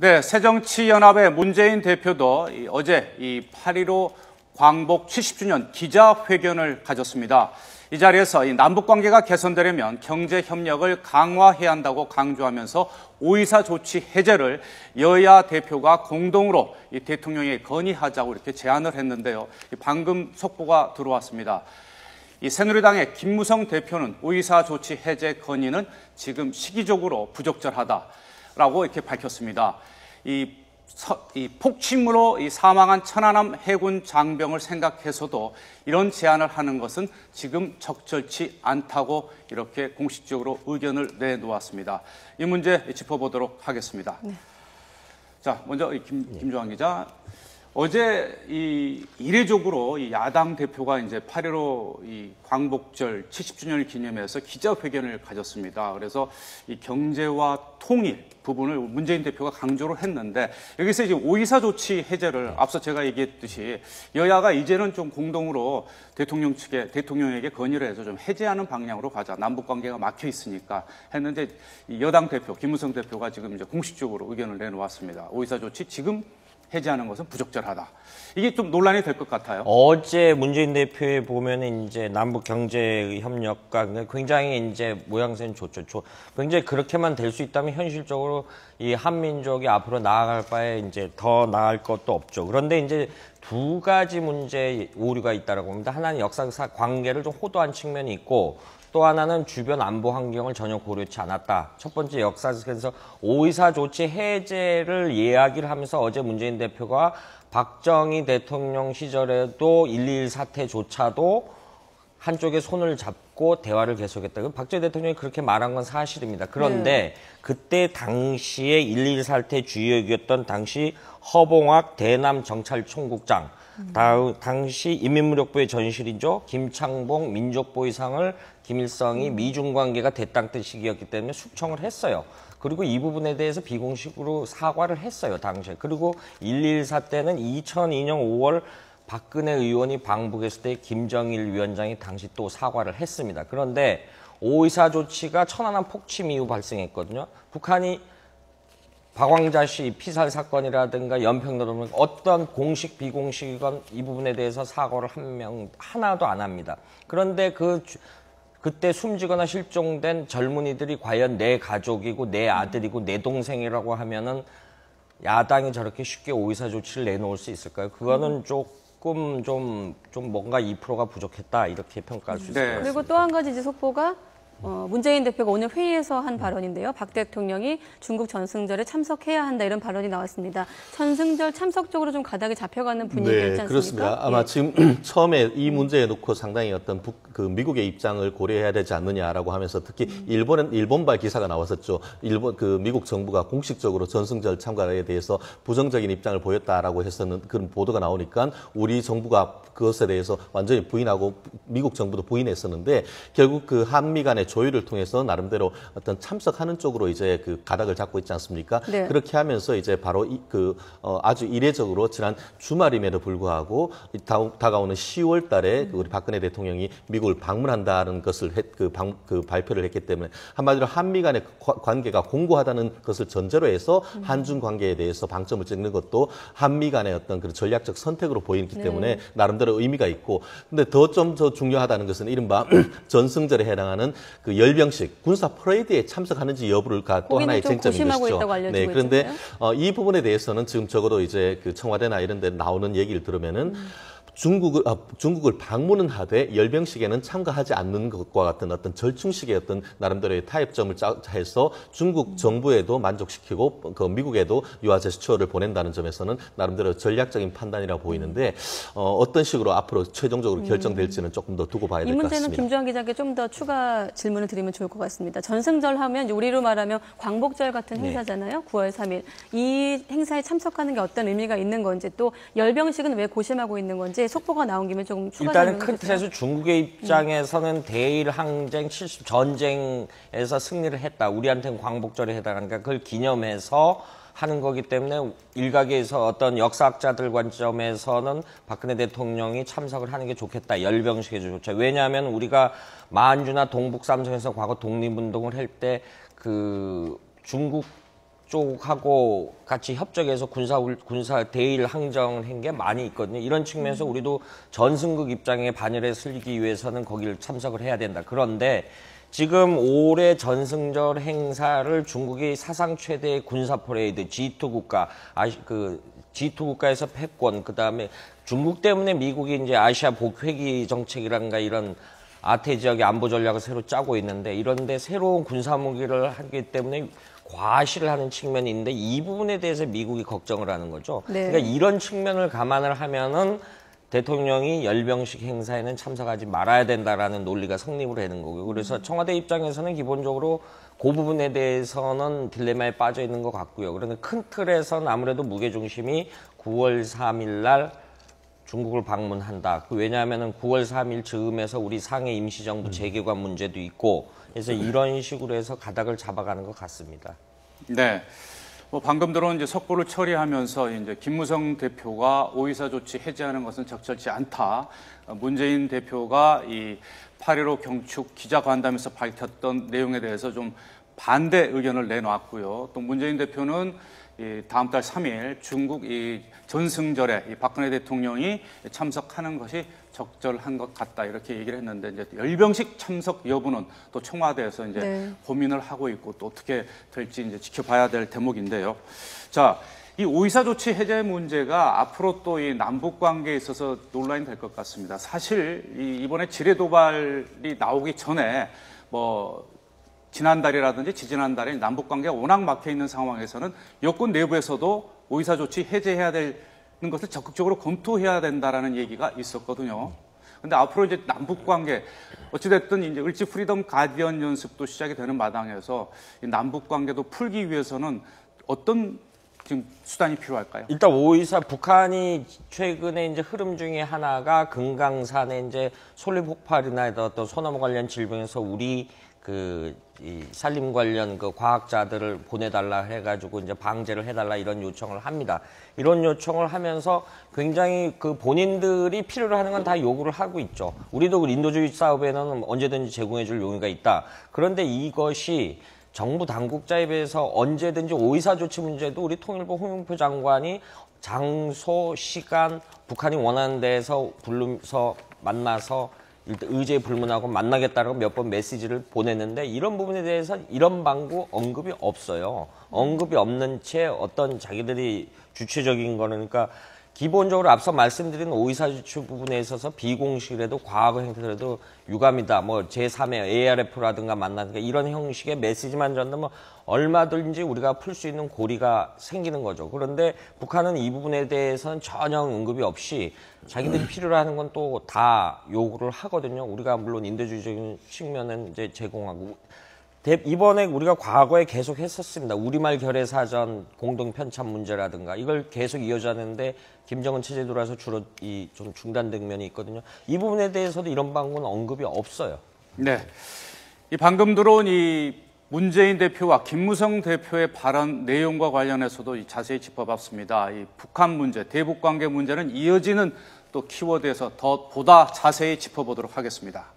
네, 새정치연합의 문재인 대표도 어제 이 8.15 광복 70주년 기자회견을 가졌습니다. 이 자리에서 이 남북관계가 개선되려면 경제협력을 강화해야 한다고 강조하면서 5.24 조치 해제를 여야 대표가 공동으로 이 대통령에 건의하자고 이렇게 제안을 했는데요. 방금 속보가 들어왔습니다. 이 새누리당의 김무성 대표는 5.24 조치 해제 건의는 지금 시기적으로 부적절하다라고 이렇게 밝혔습니다. 이 폭침으로 사망한 천안함 해군 장병을 생각해서도 이런 제안을 하는 것은 지금 적절치 않다고 이렇게 공식적으로 의견을 내놓았습니다. 이 문제 짚어보도록 하겠습니다. 네. 자, 먼저 김조한 기자. 어제 이례적으로 야당 대표가 이제 8.15 광복절 70주년을 기념해서 기자회견을 가졌습니다. 그래서 이 경제와 통일 부분을 문재인 대표가 강조를 했는데 여기서 이제 5.24 조치 해제를 앞서 제가 얘기했듯이 여야가 이제는 좀 공동으로 대통령에게 건의를 해서 좀 해제하는 방향으로 가자. 남북 관계가 막혀 있으니까 했는데 여당 대표 김무성 대표가 지금 이제 공식적으로 의견을 내놓았습니다. 5.24 조치 지금 해제하는 것은 부적절하다. 이게 좀 논란이 될 것 같아요. 어제 문재인 대표에 보면은 이제 남북 경제 협력과 굉장히 이제 모양새는 좋죠. 굉장히 그렇게만 될 수 있다면 현실적으로 이 한민족이 앞으로 나아갈 바에 이제 더 나아갈 것도 없죠. 그런데 이제 두 가지 문제 오류가 있다라고 봅니다. 하나는 역사상 관계를 좀 호도한 측면이 있고, 또 하나는 주변 안보 환경을 전혀 고려치 않았다. 첫 번째 역사에서 5.24 조치 해제를 이야기를 하면서 어제 문재인 대표가 박정희 대통령 시절에도 1.21 사태조차도 한쪽에 손을 잡고 대화를 계속했다. 박정희 대통령이 그렇게 말한 건 사실입니다. 그런데 그때 당시에 1.21 사태 주역이었던 당시 허봉학 대남 정찰총국장, 당시 인민무력부의 전실이죠. 김창봉 민족보위상을 김일성이 미중 관계가 대땅뜬 시기였기 때문에 숙청을 했어요. 그리고 이 부분에 대해서 비공식으로 사과를 했어요, 당시에. 그리고 1.21 사태는 2002년 5월 박근혜 의원이 방북했을 때 김정일 위원장이 당시 또 사과를 했습니다. 그런데 5.24 조치가 천안함 폭침 이후 발생했거든요. 북한이 박왕자 씨 피살 사건이라든가 연평도론 어떤 공식 비공식이건 이 부분에 대해서 사과를 하나도 안 합니다. 그런데 그때 숨지거나 실종된 젊은이들이 과연 내 가족이고 내 아들이고 내 동생이라고 하면은 야당이 저렇게 쉽게 5.24 조치를 내놓을 수 있을까요? 그거는 조금 좀 뭔가 2%가 부족했다 이렇게 평가할 수 있을 것 같습니다. 그리고 또 한 가지 이제 속보가 문재인 대표가 오늘 회의에서 한 발언인데요. 박 대통령이 중국 전승절에 참석해야 한다 이런 발언이 나왔습니다. 전승절 참석 쪽으로 좀 가닥이 잡혀가는 분위기였지 않습니까? 그렇습니다. 아마 지금 처음에 이 문제에 놓고 상당히 어떤 미국의 입장을 고려해야 되지 않느냐라고 하면서 특히 일본발 기사가 나왔었죠. 미국 정부가 공식적으로 전승절 참가에 대해서 부정적인 입장을 보였다라고 했었는 그런 보도가 나오니까 우리 정부가 그것에 대해서 완전히 부인하고 미국 정부도 부인했었는데 결국 그 한미 간의 조율을 통해서 나름대로 어떤 참석하는 쪽으로 이제 그 가닥을 잡고 있지 않습니까? 네. 그렇게 하면서 이제 바로 아주 이례적으로 지난 주말임에도 불구하고 다가오는 10월 달에 우리 박근혜 대통령이 미국을 방문한다는 것을 발표를 했기 때문에 한마디로 한미 간의 관계가 공고하다는 것을 전제로 해서 한중 관계에 대해서 방점을 찍는 것도 한미 간의 어떤 그런 전략적 선택으로 보이기 때문에 나름대로 의미가 있고, 근데 좀 더 중요하다는 것은 이른바 전승절에 해당하는 그 열병식 군사 퍼레이드에 참석하는지 여부가 또 하나의 쟁점인 것이죠. 네, 그런데 이 부분에 대해서는 지금 적어도 이제 그 청와대나 이런 데 나오는 얘기를 들으면은 중국을 방문은 하되 열병식에는 참가하지 않는 것과 같은 어떤 절충식의 어떤 나름대로의 타협점을 해서 중국 정부에도 만족시키고 미국에도 유화 제스처를 보낸다는 점에서는 나름대로 전략적인 판단이라고 보이는데 어떤 식으로 앞으로 최종적으로 결정될지는 조금 더 두고 봐야 될 것 같습니다. 이 문제는 김조한 기자께 좀 더 추가 질문을 드리면 좋을 것 같습니다. 전승절 하면 우리로 말하면 광복절 같은 행사잖아요. 9월 3일. 이 행사에 참석하는 게 어떤 의미가 있는 건지, 또 열병식은 왜 고심하고 있는 건지 속보가 나온 김에 조금 추가 일단은 큰 틀에서 중국의 입장에서는 대일 항쟁 70 전쟁에서 승리를 했다. 우리한테는 광복절에 해당하니까 그걸 기념해서 하는 거기 때문에 일각에서 어떤 역사학자들 관점에서는 박근혜 대통령이 참석을 하는 게 좋겠다. 열병식에 좋죠. 왜냐하면 우리가 만주나 동북 삼성에서 과거 독립운동을 할 때 중국 쪽하고 같이 협정해서 군사 대일 항정을 한 게 많이 있거든요. 이런 측면에서 우리도 전승국 입장에 반열에 서기 위해서는 거기를 참석을 해야 된다. 그런데 지금 올해 전승절 행사를 중국이 사상 최대의 군사 퍼레이드 G2 국가, G2 국가에서 패권, 그 다음에 중국 때문에 미국이 이제 아시아 복회기 정책이란가 이런 아태 지역의 안보 전략을 새로 짜고 있는데 이런데 새로운 군사 무기를 하기 때문에 과시를 하는 측면이 있는데 이 부분에 대해서 미국이 걱정을 하는 거죠. 네. 그러니까 이런 측면을 감안을 하면은 대통령이 열병식 행사에는 참석하지 말아야 된다라는 논리가 성립을 하는 거고요. 그래서 청와대 입장에서는 기본적으로 그 부분에 대해서는 딜레마에 빠져 있는 것 같고요. 그런데 큰 틀에서는 아무래도 무게중심이 9월 3일 날 중국을 방문한다. 왜냐하면 9월 3일 즈음에서 우리 상해 임시정부 재개관 문제도 있고 그래서 이런 식으로 해서 가닥을 잡아가는 것 같습니다. 네. 방금 들어온 이제 속보를 처리하면서 이제 김무성 대표가 오이사 조치 해제하는 것은 적절치 않다. 문재인 대표가 이 8.15 경축 기자간담회에서 밝혔던 내용에 대해서 좀 반대 의견을 내놨고요. 또 문재인 대표는 다음 달 3일 중국 이 전승절에 이 박근혜 대통령이 참석하는 것이 적절한 것 같다 이렇게 얘기를 했는데 이제 열병식 참석 여부는 또 청와대에서 이제 네. 고민을 하고 있고 또 어떻게 될지 이제 지켜봐야 될 대목인데요. 자, 이 오이사 조치 해제 문제가 앞으로 또 이 남북 관계에 있어서 논란이 될 것 같습니다. 사실 이번에 지뢰 도발이 나오기 전에 지난달이라든지 지지난달에 남북 관계가 워낙 막혀 있는 상황에서는 여권 내부에서도 오이사 조치 해제해야 되는 것을 적극적으로 검토해야 된다라는 얘기가 있었거든요. 근데 앞으로 이제 남북 관계 어찌됐든 이제 을지 프리덤 가디언 연습도 시작이 되는 마당에서 이 남북 관계도 풀기 위해서는 어떤 지금 수단이 필요할까요? 일단 오이사 북한이 최근에 이제 흐름 중에 하나가 금강산에 이제 솔리 폭발이나 어떤 소나무 관련 질병에서 우리 이 산림 관련 그 과학자들을 보내달라 해가지고 이제 방제를 해달라 이런 요청을 합니다. 이런 요청을 하면서 굉장히 그 본인들이 필요로 하는 건 다 요구를 하고 있죠. 우리도 인도주의 사업에는 언제든지 제공해줄 용의가 있다. 그런데 이것이 정부 당국자에 비해서 언제든지 오이사 조치 문제도 우리 통일부 홍영표 장관이 장소, 시간, 북한이 원하는 데에서 불러서 만나서 일단 의제에 불문하고 만나겠다라고 몇 번 메시지를 보냈는데 이런 부분에 대해서 이런 방구 언급이 없어요. 언급이 없는 채 어떤 자기들이 주체적인 거는 그러니까 기본적으로 앞서 말씀드린 오이사 조치 부분에 있어서 비공식이라도 과거 행태라도 유감이다. 제3의 ARF라든가 만나든가 이런 형식의 메시지만 전하면 얼마든지 우리가 풀 수 있는 고리가 생기는 거죠. 그런데 북한은 이 부분에 대해서는 전혀 언급이 없이 자기들이 필요로 하는 건 또 다 요구를 하거든요. 우리가 물론 인도주의적인 측면은 이제 제공하고 이번에 우리가 과거에 계속 했었습니다. 우리말 결의 사전 공동 편찬 문제라든가 이걸 계속 이어졌는데 김정은 체제 들어와서 주로 좀 중단된 면이 있거든요. 이 부분에 대해서도 이런 방법은 언급이 없어요. 네. 이 방금 들어온 이 문재인 대표와 김무성 대표의 발언 내용과 관련해서도 자세히 짚어봤습니다. 이 북한 문제, 대북 관계 문제는 이어지는 또 키워드에서 보다 자세히 짚어보도록 하겠습니다.